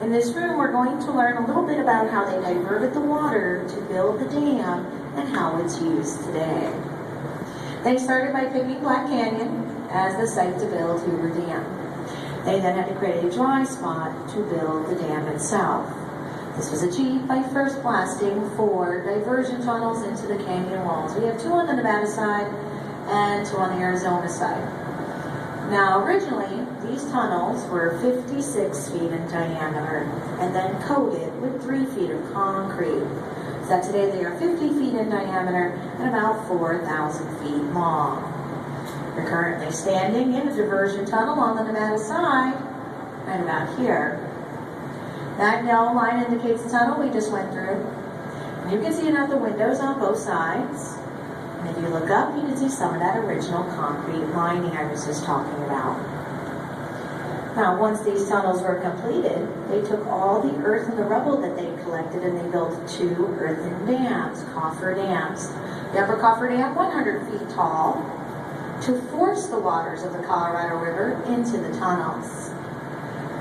In this room, we're going to learn a little bit about how they diverted the water to build the dam and how it's used today. They started by picking Black Canyon as the site to build Hoover Dam. They then had to create a dry spot to build the dam itself. This was achieved by first blasting 4 diversion tunnels into the canyon walls. We have 2 on the Nevada side and 2 on the Arizona side. Now, originally, these tunnels were 56 feet in diameter and then coated with 3 feet of concrete. So that today they are 50 feet in diameter and about 4,000 feet long. We're currently standing in a diversion tunnel on the Nevada side, right about here. That yellow line indicates the tunnel we just went through. And you can see it out the windows on both sides. And if you look up, you can see some of that original concrete lining I was just talking about. Now, once these tunnels were completed, they took all the earth and the rubble that they collected and they built 2 earthen dams, coffer dams. The upper coffer dam, 100 feet tall, to force the waters of the Colorado River into the tunnels.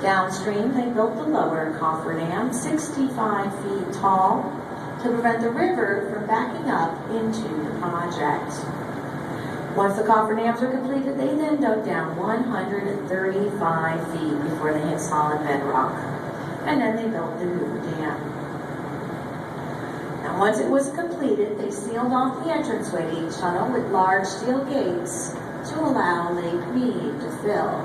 Downstream, they built the lower coffer dam, 65 feet tall, to prevent the river from backing up into the project. Once the coffer dams were completed, they then dug down 135 feet before they hit solid bedrock. And then they built the Hoover Dam. Now, once it was completed, they sealed off the entranceway to each tunnel with large steel gates to allow Lake Mead to fill.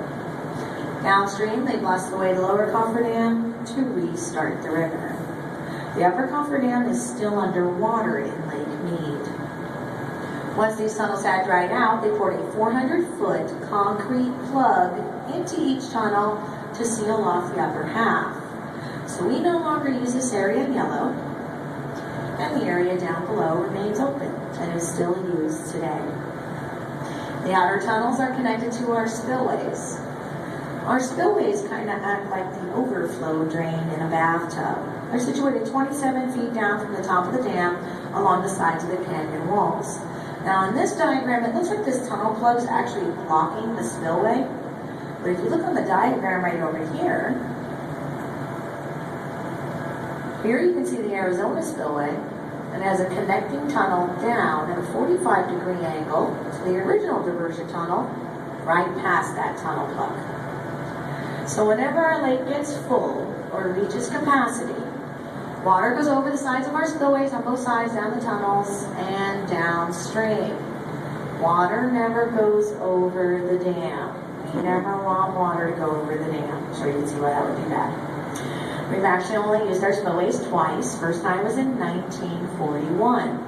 Downstream, they blasted away the lower coffer dam to restart the river. The upper coffer dam is still underwater in Lake Mead. Once these tunnels had dried out, they poured a 400-foot concrete plug into each tunnel to seal off the upper half. So we no longer use this area in yellow, and the area down below remains open and is still used today. The outer tunnels are connected to our spillways. Our spillways kind of act like the overflow drain in a bathtub. They're situated 27 feet down from the top of the dam along the sides of the canyon walls. Now, in this diagram, it looks like this tunnel plug is actually blocking the spillway. But if you look on the diagram right over here, here you can see the Arizona spillway, and it has a connecting tunnel down at a 45-degree angle to the original diversion tunnel, right past that tunnel plug. So whenever our lake gets full or reaches capacity, water goes over the sides of our spillways on both sides, down the tunnels, and downstream. Water never goes over the dam. We never want water to go over the dam. I'm sure you can see why that would be bad. We've actually only used our spillways twice. First time was in 1941.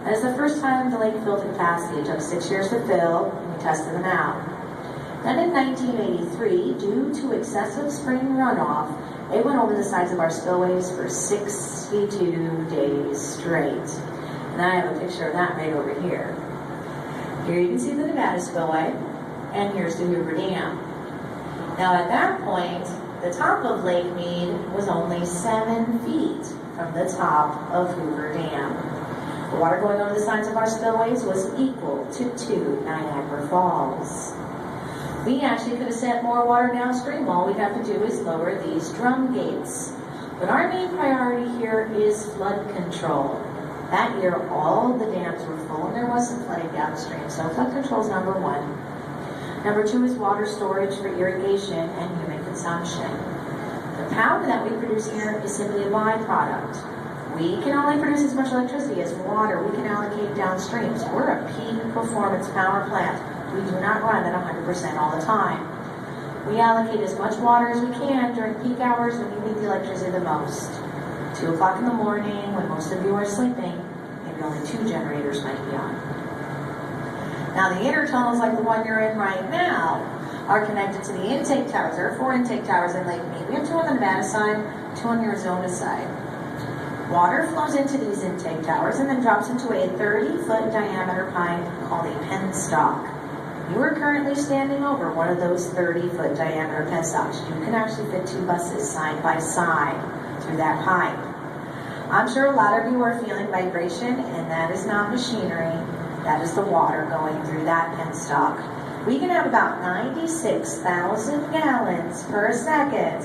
That is the first time the lake filled to capacity. It took 6 years to fill, and we tested them out. Then in 1983, due to excessive spring runoff, it went over the sides of our spillways for 62 days straight. And I have a picture of that right over here. Here you can see the Nevada spillway, and here's the Hoover Dam. Now at that point, the top of Lake Mead was only 7 feet from the top of Hoover Dam. The water going over the sides of our spillways was equal to 2 Niagara Falls. We actually could have sent more water downstream. All we'd have to do is lower these drum gates. But our main priority here is flood control. That year, all the dams were full and there wasn't flooding downstream, so flood control is number 1. Number 2 is water storage for irrigation and human consumption. The power that we produce here is simply a byproduct. We can only produce as much electricity as water we can allocate downstream. So we're a peak performance power plant. We do not run at 100% all the time. We allocate as much water as we can during peak hours when you need the electricity the most. 2 o'clock in the morning, when most of you are sleeping, maybe only 2 generators might be on. Now the inner tunnels, like the one you're in right now, are connected to the intake towers. There are 4 intake towers in Lake Mead. We have 2 on the Nevada side, 2 on the Arizona side. Water flows into these intake towers and then drops into a 30-foot diameter pipe called a penstock. You are currently standing over one of those 30-foot diameter penstocks. You can actually fit 2 buses side by side through that pipe. I'm sure a lot of you are feeling vibration, and that is not machinery. That is the water going through that penstock. We can have about 96,000 gallons per second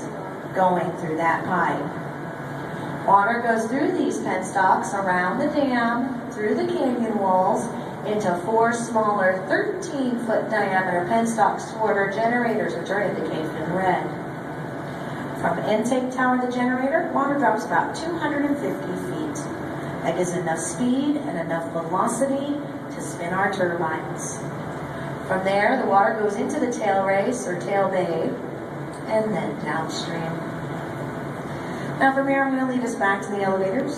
going through that pipe. Water goes through these penstocks, around the dam, through the canyon walls, into 4 smaller 13-foot diameter penstocks toward our generators, which are indicated in red. From the intake tower of the generator, water drops about 250 feet. That gives enough speed and enough velocity to spin our turbines. From there, the water goes into the tail race or tail bay, and then downstream. Now from here, I'm going to lead us back to the elevators.